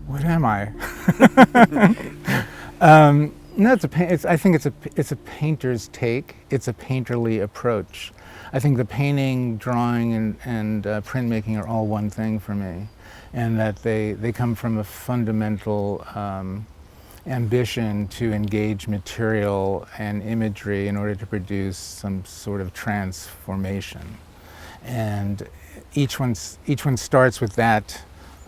What am I? No, I think it's a painter's take. It's a painterly approach. I think the painting, drawing, and printmaking are all one thing for me, and that they come from a fundamental ambition to engage material and imagery in order to produce some sort of transformation. And each one starts with that,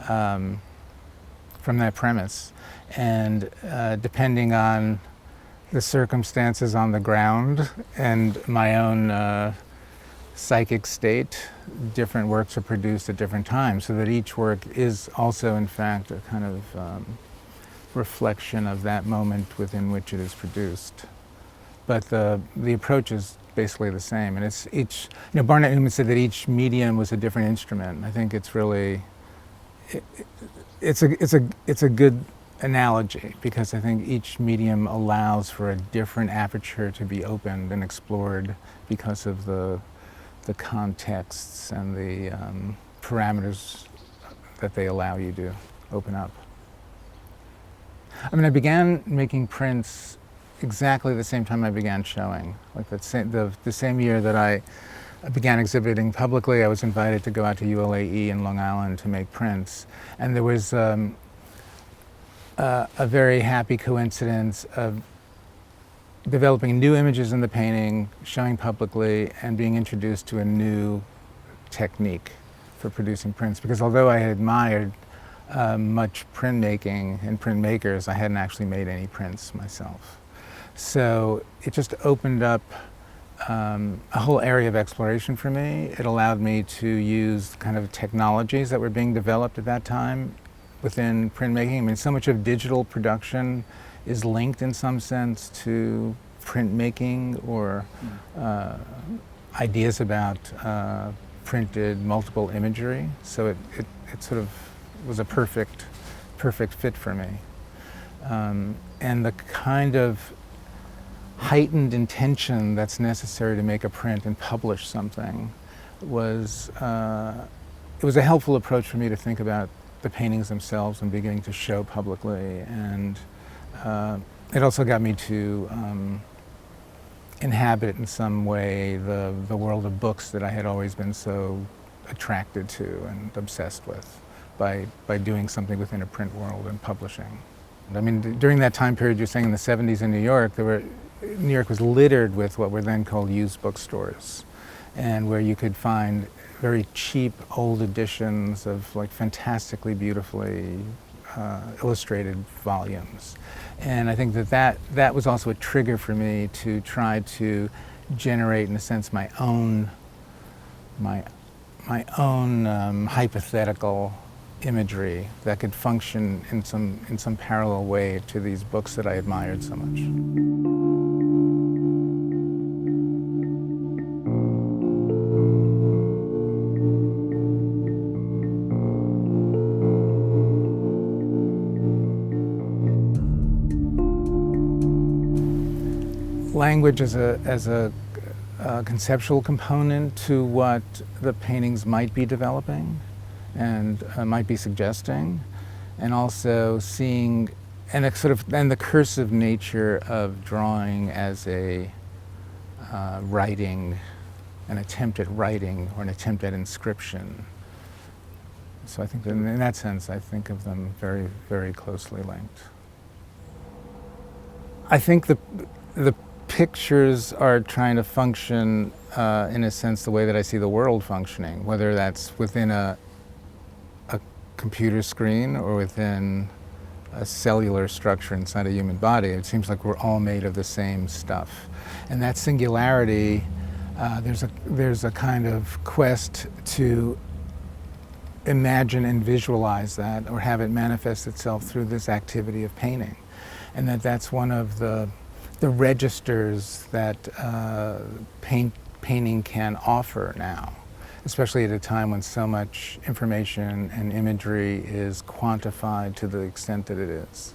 from that premise. And depending on the circumstances on the ground and my own psychic state, different works are produced at different times, so that each work is also, in fact, a kind of reflection of that moment within which it is produced. But the approach is basically the same, and it's each. Barnett Newman said that each medium was a different instrument. I think it's really, it's a good analogy, because I think each medium allows for a different aperture to be opened and explored because of the contexts and the parameters that they allow you to open up. I mean, I began making prints exactly the same time I began showing. Like the same year that I began exhibiting publicly, I was invited to go out to ULAE in Long Island to make prints. And there was a very happy coincidence of developing new images in the painting, showing publicly, and being introduced to a new technique for producing prints. Because although I had admired much printmaking and printmakers, I hadn't actually made any prints myself. So it just opened up a whole area of exploration for me. It allowed me to use kind of technologies that were being developed at that time within printmaking. I mean, so much of digital production is linked in some sense to printmaking, or ideas about printed multiple imagery. So it sort of was a perfect fit for me. And the kind of heightened intention that's necessary to make a print and publish something was, it was a helpful approach for me to think about the paintings themselves and beginning to show publicly. And it also got me to inhabit in some way the world of books that I had always been so attracted to and obsessed with by doing something within a print world and publishing. I mean, during that time period you're saying in the 70s in New York, New York was littered with what were then called used bookstores, and where you could find very cheap old editions of like fantastically beautifully illustrated volumes. And I think that was also a trigger for me to try to generate, in a sense, my own hypothetical imagery that could function in some parallel way to these books that I admired so much. Language as a conceptual component to what the paintings might be developing and might be suggesting, and also seeing and the cursive nature of drawing as a writing, an attempt at writing or an attempt at inscription. So I think that in that sense, I think of them very, very closely linked. I think the pictures are trying to function, in a sense, the way that I see the world functioning, whether that's within a computer screen or within a cellular structure inside a human body. It seems like we're all made of the same stuff. And that singularity, there's a kind of quest to imagine and visualize that, or have it manifest itself through this activity of painting. And that's one of the registers that painting can offer now, especially at a time when so much information and imagery is quantified to the extent that it is.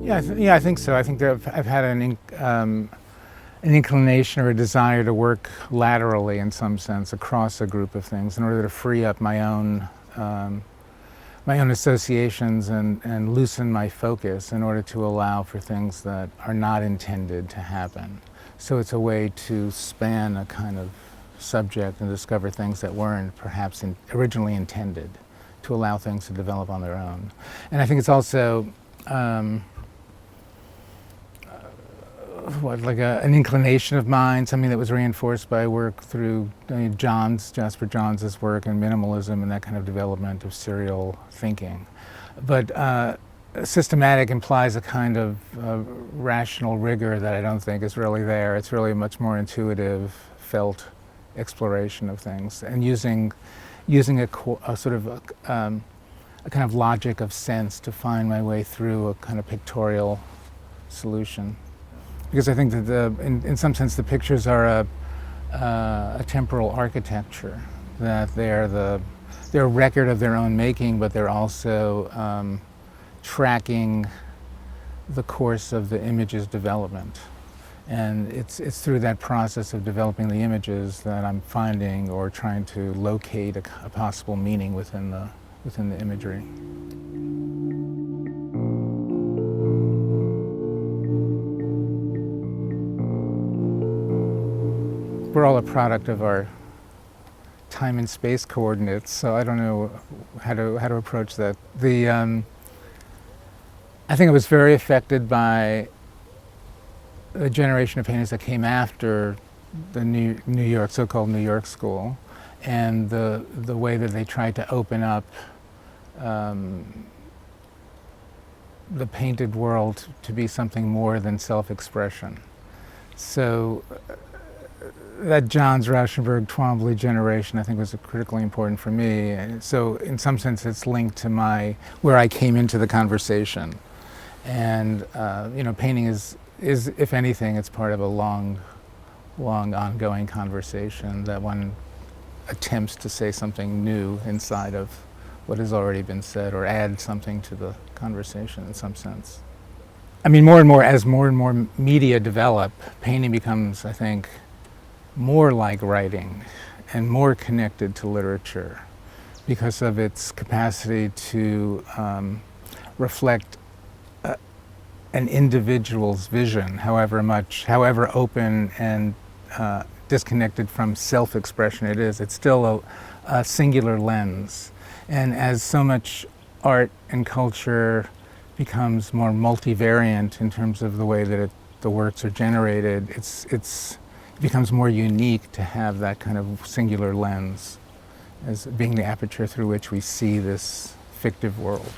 Yeah, I think so. I think that I've had an inclination or a desire to work laterally in some sense across a group of things in order to free up my own associations and loosen my focus in order to allow for things that are not intended to happen. So it's a way to span a kind of subject and discover things that weren't perhaps originally intended, to allow things to develop on their own. And I think it's also an inclination of mine, something that was reinforced by work through Jasper Johns' work and minimalism and that kind of development of serial thinking. But systematic implies a kind of rational rigor that I don't think is really there. It's really a much more intuitive, felt exploration of things, and using a sort of a kind of logic of sense to find my way through a kind of pictorial solution. Because I think that in some sense the pictures are a temporal architecture, that they're a record of their own making, but they're also tracking the course of the image's development. And it's through that process of developing the images that I'm finding or trying to locate a possible meaning within the imagery. We're all a product of our time and space coordinates, so I don't know how to approach that. I think I was very affected by the generation of painters that came after the New York, so-called New York school, and the way that they tried to open up the painted world to be something more than self-expression. So that Johns, Rauschenberg, Twombly generation, I think, was critically important for me. So in some sense, it's linked to where I came into the conversation. And painting is, if anything, it's part of a long ongoing conversation that one attempts to say something new inside of what has already been said, or add something to the conversation in some sense. I mean, as more and more media develop, painting becomes, I think, more like writing and more connected to literature because of its capacity to reflect an individual's vision, however open and disconnected from self-expression it is. It's still a singular lens. And as so much art and culture becomes more multivariant in terms of the way that the works are generated, it becomes more unique to have that kind of singular lens as being the aperture through which we see this fictive world.